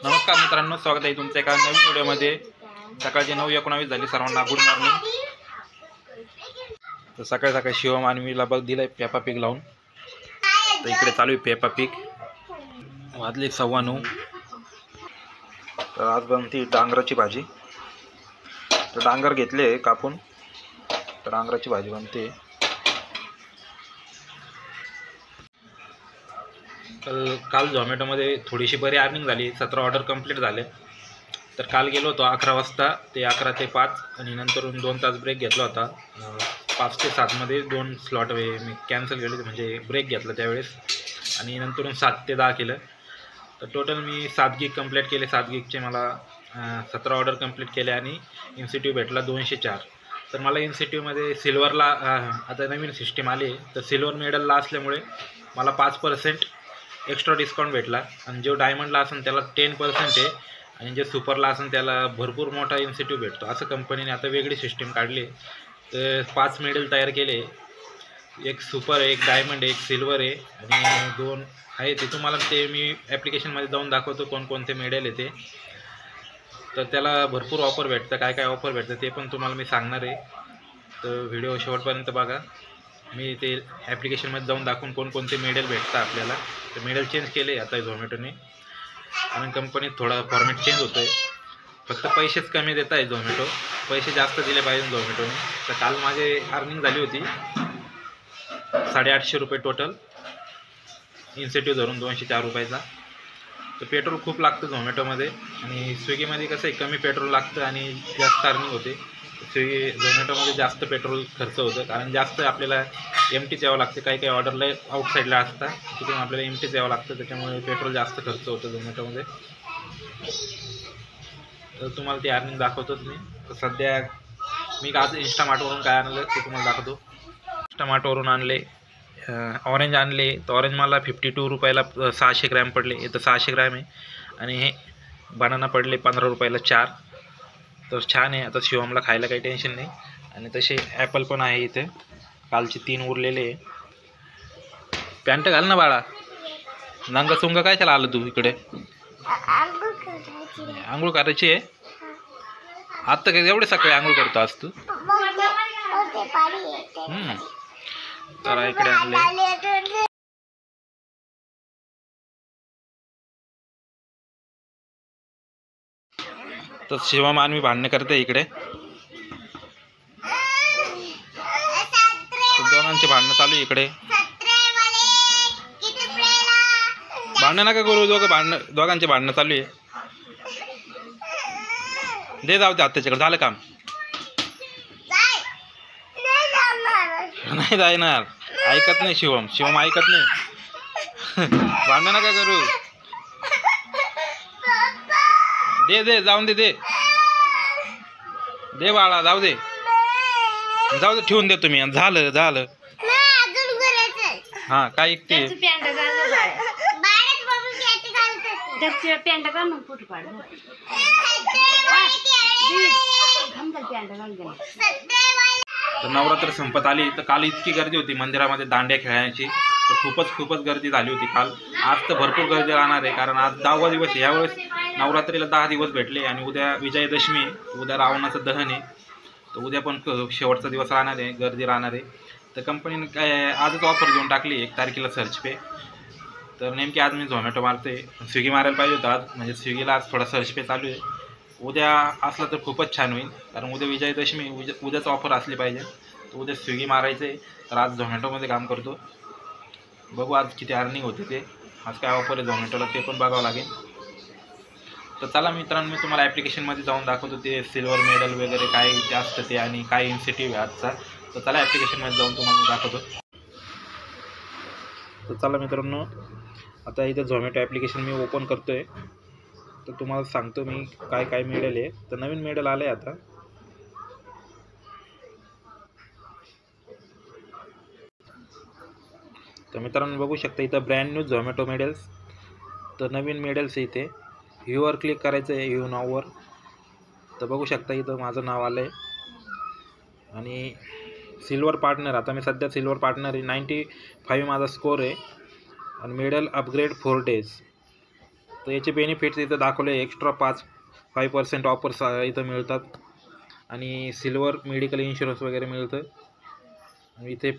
नमस्कार मित्रांनो, स्वागत आहे तुमच्या एका नवीन व्हिडिओमध्ये। सकाळचे 9:19 झाली। सर्वांना गुड मॉर्निंग। तर सकाळी सकाळी शिवम आणि मीला बघ दिलाय पेपा पिग लावून। तर इकडे चालू आहे पेपा पिग। वाजले 9:15। तर आज बनती डांगराची भाजी। तर डांगर घेतले कापून, तर डांगराची भाजी बनते। काल झोमॅटोमध्ये थोडीशी बरी अर्निंग झाली। 17 ऑर्डर कंप्लीट झाले। तर काल गेलो होतो 11 वाजता ते 11 ते 5 आणि नंतरून 2 तास ब्रेक घेतला होता। 5 ते 7 मध्ये 2 स्लॉट मी कॅन्सल केले, म्हणजे ब्रेक घेतला त्यावेळेस, आणि नंतरून 7 ते 10 केलं। तर टोटल मी 7 गिग कंप्लीट केले। 7 गिगचे मला 17 ऑर्डर कंप्लीट केले आणि इन्सेंटिव्ह भेटला 204। तर मला इन्सेंटिव्हमध्ये सिल्वरला आता नवीन सिस्टीम आली, तर सिल्वर मेडलला असल्यामुळे मला 5% एक्स्ट्रा डिस्काउंट भेटला। आणि जो डायमंडला असेल त्याला 10% आहे, आणि जे सुपरला असेल त्याला भरपूर मोठा इन्सेंटिव्ह भेटतो। असं कंपनीने आता वेगळी सिस्टीम काढली। तर 5 मेडल तयार केले, एक सुपर, एक डायमंड, एक सिल्वर आहे, आणि 2 आहे। ते तुम्हाला ते मी ॲप्लिकेशनमध्ये जाऊन दाखवतो कोणकोणते मेडल आहे ते। तर त्याला भरपूर ऑफर भेटतं, काय काय ऑफर भेटतं ते पण तुम्हाला मी सांगणार आहे। तर व्हिडिओ शेवटपर्यंत बघा। मी ते ॲप्लिकेशनमध्ये जाऊन दाखवून कोणकोणते मेडल भेटतं आपल्याला। तर मेडल चेंज केले आता झोमॅटोने, आणि कंपनीत थोडा फॉर्मॅट चेंज होतो आहे। फक्त पैसेच कमी देत आहे झोमॅटो, पैसे जास्त दिले पाहिजे झोमॅटोने। तर काल माझे अर्निंग झाली होती 850 रुपये टोटल, इन्सेंटिव्ह धरून 204 रुपयाचा। तर पेट्रोल खूप लागतं झोमॅटोमध्ये, आणि स्विगीमध्ये कसं आहे कमी पेट्रोल लागतं आणि जास्त अर्निंग होते। झोमॅटोमध्ये जास्त पेट्रोल खर्च होतं, कारण जास्त आपल्याला एमटीच यावं लागते। काही काही ऑर्डरला आउटसाईडला असतात, तिथून आपल्याला एमटीच यावं लागतं, त्याच्यामुळे पेट्रोल जास्त खर्च होतं झोमॅटोमध्ये। तर तुम्हाला ती अर्निंग दाखवतोच मी। तर सध्या मी आज इंस्टामार्टवरून काय आणलं ते तुम्हाला दाखवतो। इंस्टामार्टवरून आणले ऑरेंज आणले। तर ऑरेंज मला 52 रुपयाला 600 ग्रॅम पडले। इथं 600 ग्रॅम आहे, आणि हे बनाना पडले 15 रुपयाला 4। तर छान आहे, आता शिवमला खायला काही टेन्शन नाही। आणि तसे ॲपल पण आहे इथे, कालचे 3 उरलेले। पॅन्ट घाल ना बाळा, नंगा सुंगा काय त्याला आलं तू इकडे? आंघोळ करायची आहे आत्ता? काय एवढे सकाळी आंघोळ करतो आज तू? तर इकडे आणले। तर शिवम आणि मी भांडणं करते इकडे, दोघांचे भांडणं चालू आहे इकडे। भांडणं नका करू, दोघांचे भांडणं चालू आहे। दे जाऊ दे आत्ताच्याकडे, झालं काम? नाही जाणार, ऐकत नाही शिवम ऐकत नाही। भांडणं नका करू, दे जाऊन दे बाळा, जाऊ दे ठेवून दे तुम्ही। झालं हा काय ऐकते? तर नवरात्र संपत आली, तर काल इतकी गर्दी होती मंदिरामध्ये दांड्या खेळायची। तर खूपच गर्दी झाली होती काल। आज तर भरपूर गर्दी राहणार आहे, कारण आज 10वा दिवस आहे। यावेळेस नवरात्रीला 10 दिवस भेटले, आणि उद्या विजयादशमी, उद्या रावणाचं दहन आहे। तर उद्या पण शेवटचा दिवस राहणार आहे, गर्दी राहणार आहे। तर कंपनीने काय आजच ऑफर देऊन टाकली 1 तारखेला सर्च पे। तर नेमकी आज मी झोमॅटो मारते, स्विगी मारायला पाहिजे होतं आज, म्हणजे स्विगीला आज थोडा सर्च पे चालू आहे। उद्या असलं तर खूपच छान होईल, कारण उद्या विजयादशमी, उद्याच ऑफर असली पाहिजे। तर उद्या स्विगी मारायचं आहे, तर आज झोमॅटोमध्ये काम करतो। बघू आज किती अर्निंग होते ते, आज काय ऑफर आहे झोमॅटोला ते पण बघावं लागेल। तर चला मित्रांनो, मी तुम्हाला ॲप्लिकेशनमध्ये जाऊन दाखवतो ते सिल्वर मेडल वगैरे काय ते असतं ते, आणि काय इन्सेंटिव्ह आहे आजचा। तर चला ॲप्लिकेशनमध्ये जाऊन तुम्हाला दाखवतो। तर चला मित्रांनो, आता इथं झोमॅटो ॲप्लिकेशन मी ओपन करतो आहे। तर तुम्हाला सांगतो मी काय काय मेडल आहे। तर नवीन मेडल आलं आहे आता। तर मित्रांनो बघू शकता इथं ब्रँड न्यू झोमॅटो मेडल्स। तर नवीन मेडल्स आहे इथे, व्ह्यूवर क्लिक करायचं आहे, व्ह्यू नाववर। तर बघू शकता इथं माझं नाव आलं आहे, आणि सिल्वर पार्टनर, आता मी सध्या सिल्वर पार्टनर आहे। 95 माझा स्कोर आहे, आणि मेडल अपग्रेड 4 days। तर याचे बेनिफिट्स इथं दाखवले. एक्स्ट्रा 5% ऑफर्स इथं मिळतात आणि सिल्वर मेडिकल इन्शुरन्स वगैरे मिळतं. इथे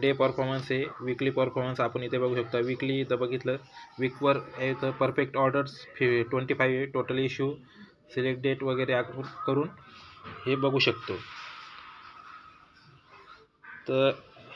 डे परफॉर्मन्स आहे, वीकली परफॉर्मन्स आपण इथे बघू शकता. वीकली इथं बघितलं, वीकवर इथं परफेक्ट ऑर्डर्स 25 आहे, टोटल इश्यू सिलेक्ट डेट वगैरे करून हे बघू शकतो. तर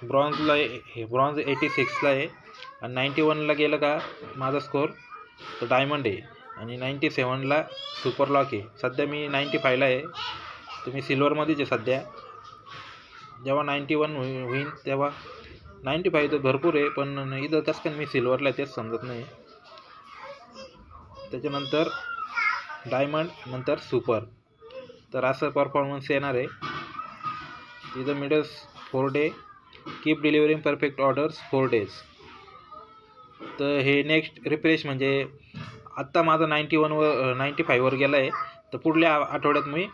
ब्रॉन्झला हे ब्रॉन्झ 86ला आहे आणि 91ला गेलं का माझा स्कोअर तर डायमंड आहे आणि 97ला सुपर लॉक आहे. सध्या मी 95ला आहे, तुम्ही सिल्वरमध्येच आहे सध्या. जेव्हा 91 होईल तेव्हा 95 तर भरपूर आहे, पण इथं कसं काय मी सिल्वरला तेच समजत नाही. त्याच्यानंतर डायमंड, नंतर सुपर, तर असं परफॉर्मन्स येणार आहे. इथं middles 4 day, keep delivering perfect orders 4 days. तर हे नेक्स्ट रिफ्रेश म्हणजे आत्ता माझा 95वर गेला आहे, तर पुढल्या आठवड्यात मी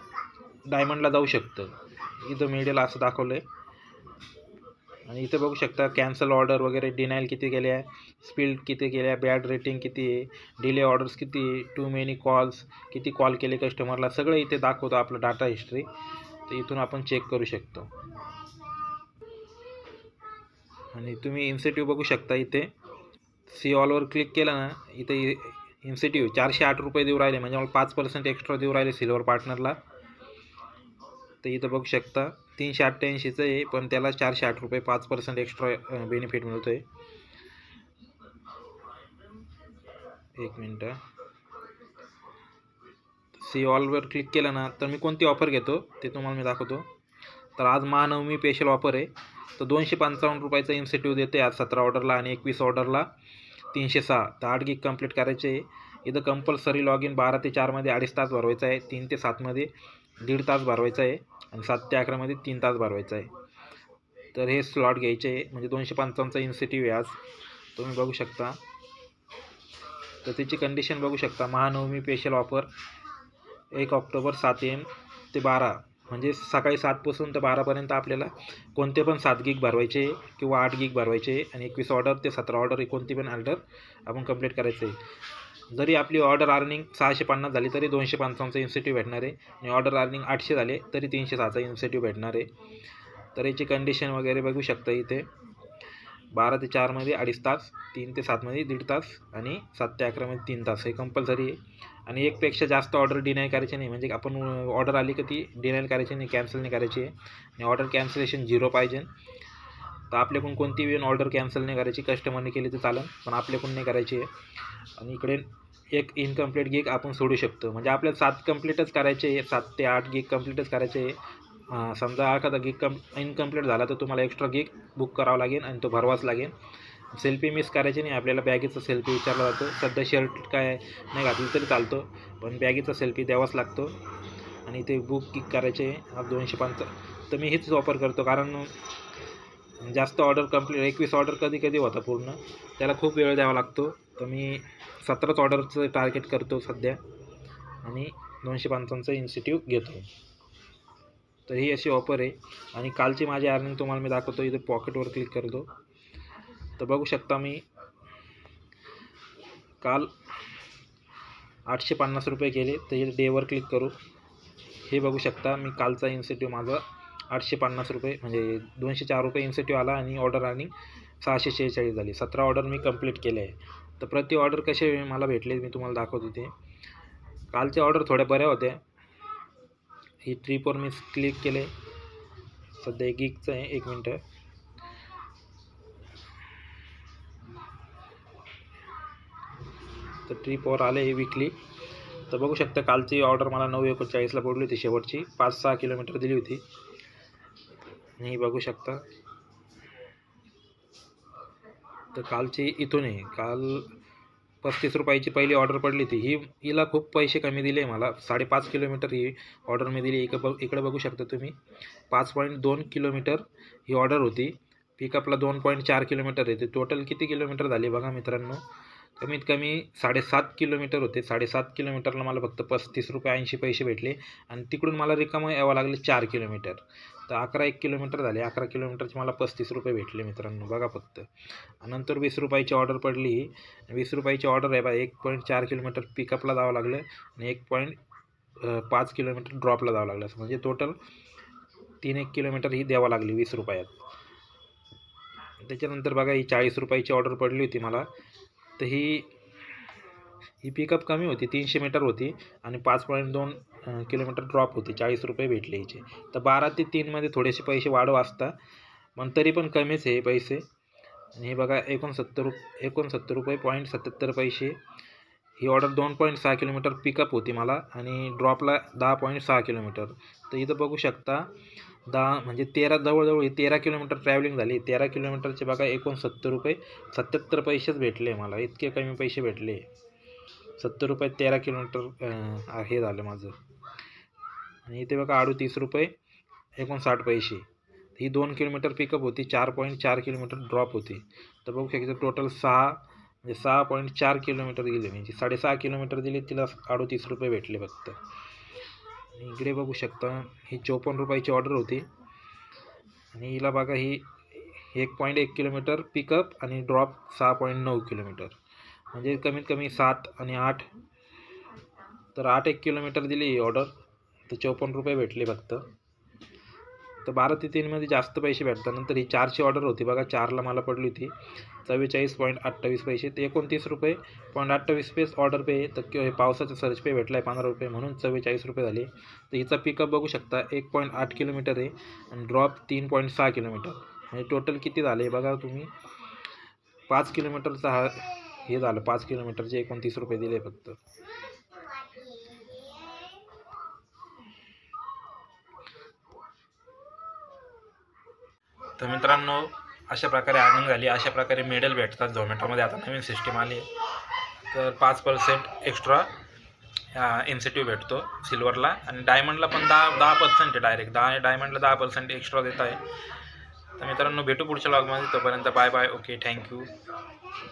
डायमंडला जाऊ शकतो. इथं मिडल असं दाखवलं आहे आणि इथं बघू शकता कॅन्सल ऑर्डर वगैरे, डिनायल किती गेल्या, स्पीड किती गेल्या, बॅड रेटिंग किती आहे, डिले ऑर्डर्स किती आहे, टू मेनी कॉल्स, किती कॉल केले कस्टमरला, सगळं इथे दाखवतो आपलं डाटा हिस्ट्री. तर इथून आपण चेक करू शकतो. आणि तुम्ही इन्सेंटिव्ह बघू शकता. इथे सी ऑलवर क्लिक केलं ना, इथे इन्सेंटिव्ह 408 रुपये देऊ राहिले, म्हणजे मला 5% एक्स्ट्रा देऊ राहिले सिल्वर पार्टनरला. तर इथं बघू शकता 388चं आहे, पण त्याला 408 रुपये 5% एक्स्ट्रा बेनिफिट मिळतो आहे. एक मिनटं. सी ऑलवर क्लिक केलं ना, तर मी कोणती ऑफर घेतो ते तुम्हाला मी दाखवतो. तर आज महानवमी स्पेशल ऑफर आहे. तर 255 रुपयाचा इन्सेंटिव्ह देते आज 17 ऑर्डरला आणि 21 ऑर्डरला 306. तर 8 गिग कंप्लीट करायचे आहे. इथं कंपल्सरी लॉग इन 12 ते 4मध्ये 2.5 तास भरवायचा आहे, 3 ते 7मध्ये 1.5 तास भरवायचा आहे आणि 7 ते 11मध्ये 3 तास भरवायचा आहे. तर हे स्लॉट घ्यायचे आहे, म्हणजे 255चा इन्सेंटिव्ह आहे आज, तुम्ही बघू शकता. तर त्याची कंडिशन बघू शकता. Mahanavami special offer 1 October 7 AM ते 12, म्हणजे सकाळी 7पासून तर 12पर्यंत आपल्याला कोणते पण 7 गिग भरवायचे किंवा 8 गिग भरवायचे आणि 21 ऑर्डर ते 17 ऑर्डर कोणती पण ऑर्डर आपण कंप्लीट करायचं आहे. जरी आपली ऑर्डर अर्निंग 650 झाली तरी 255चा इन्सेंटिव्ह भेटणार आहे आणि ऑर्डर अर्निंग 800 झाले तरी 306चा इन्सेंटिव्ह भेटणार आहे. तर याची कंडिशन वगैरे बघू शकता. इथे 12 ते 4मध्ये 2.5 तास, 3 ते 7मध्ये 1.5 तास आणि 7 ते 11मध्ये 3 तास हे कंपल्सरी आहे. आणि एकपेक्षा जास्त ऑर्डर डिनाय करायची नाही, म्हणजे आपण ऑर्डर आली का ती डिनाय करायची नाही, कॅन्सल नाही करायची आहे. आणि ऑर्डर कॅन्सलेशन 0 पाहिजे. तर आपल्याकडून कोणती पण ऑर्डर कॅन्सल नाही करायची, कस्टमरने केली तर चालेल पण आपल्याकडून नाही करायची आहे. आणि इकडे एक इनकम्प्लीट गिग आपण सोडू शकतो, म्हणजे आपल्याला 7 कंप्लीटच करायचे आहे, 7 ते 8 गिग कंप्लीटच करायचे आहे. समजा एखादा गिग इनकम्प्लीट झाला तर तुम्हाला एक्स्ट्रा गिग बुक करावा लागेल आणि तो भरवाच लागेल. सेल्फी मिस करायची नाही. आपल्याला बॅगेचा सेल्फी विचारला जातो. सध्या शर्ट काय नाही घातलं तरी चालतो, पण बॅगेचा सेल्फी द्यावाच लागतो. आणि ते बुक गिग करायचे 205. तर मी हेच ऑफर करतो, कारण जास्त ऑर्डर कंप्लीट 21 ऑर्डर कधी कधी होता पूर्ण, त्याला खूप वेळ द्यावा लागतो. तर मी 17च ऑर्डरचं टार्गेट करतो सध्या आणि 255चा इन्सेंटिव्ह घेतो. तर ही अशी ऑफर आहे. आणि कालची माझी अर्निंग तुम्हाला मी दाखवतो. इथे पॉकेटवर क्लिक करतो तर बघू शकता मी काल 850 रुपये केले. तर हे डेवर क्लिक करू, हे बघू शकता मी कालचा इन्सेंटिव्ह माझा 850 रुपये, म्हणजे 204 रुपये इन्सेंटिव्ह आला आणि ऑर्डर अर्निंग 646 झाली. 17 ऑर्डर मी कंप्लीट केले आहे. तर प्रति ऑर्डर कसे मला भेटले मी तुम्हाला दाखवतो. ते कालच्या ऑर्डर थोड्या बऱ्या होत्या. ही ट्रिपवर मी क्लिक केले, सध्या 1 गिगचं आहे. 1 मिनटं. तर ट्रिपवर आले हे विकली. तर बघू शकता कालची ऑर्डर मला 9:39ला पडली होती, शेवटची 5-6 किलोमीटर दिली होती. आणि बघू शकता तर कालची इथून आहे, काल 35 रुपयाची पहिली ऑर्डर पडली होती. हिला खूप पैसे कमी दिले मला. 5.5 किलोमीटर ही ऑर्डर मी दिली. इकडे बघू शकता तुम्ही 5.2 किलोमीटर ही ऑर्डर होती. पिकअपला 2.4 किलोमीटर आहे. ते टोटल किती किलोमीटर झाले बघा मित्रांनो, कमीत कमी 7.5 किलोमीटर होते. 7.5 किलोमीटरला मला फक्त 35 रुपये 80 पैसे भेटले आणि तिकडून मला रिकामं यावं लागले 4 किलोमीटर. तर 1 किलोमीटर झाले. 11 किलोमीटरचे मला 35 रुपये भेटले मित्रांनो, बघा फक्त. नंतर 20 रुपयाची ऑर्डर पडली. 20 रुपयाची ऑर्डर आहे बघा. 1.4 किलोमीटर पिकअपला जावं लागलं आणि 1.5 किलोमीटर ड्रॉपला जावं लागलं. म्हणजे टोटल 3 किलोमीटर ही द्यावं लागली 20 रुपयात. त्याच्यानंतर बघा ही 40 रुपयाची ऑर्डर पडली होती मला. तर ही पिकअप कमी होती, 300 मीटर होती आणि 5.2 किलोमीटर ड्रॉप होती. 40 रुपये भेटले हिचे. तर 12 ते 3मध्ये थोडेसे पैसे वाढव असता, पण तरी पण कमीच आहे पैसे. आणि हे बघा 69 रुपये पॉईंट 77 पैसे. ही ऑर्डर 2.6 किलोमीटर पिकअप होती मला आणि ड्रॉपला 10.6 किलोमीटर. तर इथं बघू शकता 10 म्हणजे 13 जवळजवळ ही 13 किलोमीटर ट्रॅव्हलिंग झाली. 13 किलोमीटरचे बघा 69 रुपये 77 पैसेच भेटले मला. इतके कमी पैसे भेटले. 70 रुपये 13 किलोमीटर हे झालं माझं. आणि इथे बघा 38 रुपये 59 पैसे. ही 2 किलोमीटर पिकअप होती, 4.4 किलोमीटर ड्रॉप होती. तर बघू शकता टोटल 6.4 किलोमीटर गेले, म्हणजे 6.5 किलोमीटर दिले, तिला 38 रुपये भेटले फक्त. आणि इकडे बघू शकता ही 54 रुपयाची ऑर्डर होती आणि हिला बघा ही 1.1 किलोमीटर पिकअप आणि ड्रॉप 6.9 किलोमीटर, म्हणजे कमीत कमी 7 आणि 8, तर 1 किलोमीटर दिली ही ऑर्डर. तर 54 रुपये भेटले फक्त. तर 12 ते 3मध्ये जास्त पैसे भेटतात. नंतर ही 4ची ऑर्डर होती बघा. 4ला मला पडली होती 44.28 पैसे. ते 29 रुपये 28 पे ऑर्डर पे. तर पावसाचा सर्च पे भेटला आहे 15 रुपये, म्हणून 44 रुपये झाले. तर हिचा पिकअप बघू शकता 1.8 किलोमीटर आहे आणि ड्रॉप 3.6 किलोमीटर, म्हणजे टोटल किती झाले बघा तुम्ही. 5 किलोमीटरचा हे झालं. 5 किलोमीटरचे 29 रुपये दिले फक्त. तर मित्रांनो अशा प्रकारे अर्निंग झाली. अशा प्रकारे मेडल भेटतात झोमॅटोमध्ये. आता नवीन सिस्टीम आली. तर 5% एक्स्ट्रा इन्सेंटिव्ह भेटतो सिल्वरला, आणि डायमंडला पण 10% आहे. डायरेक्ट डायमंडला 10% एक्स्ट्रा देत आहे. तर मित्रांनो भेटू पुढच्या व्लॉगमध्ये. तोपर्यंत बाय बाय. Okay, thank you.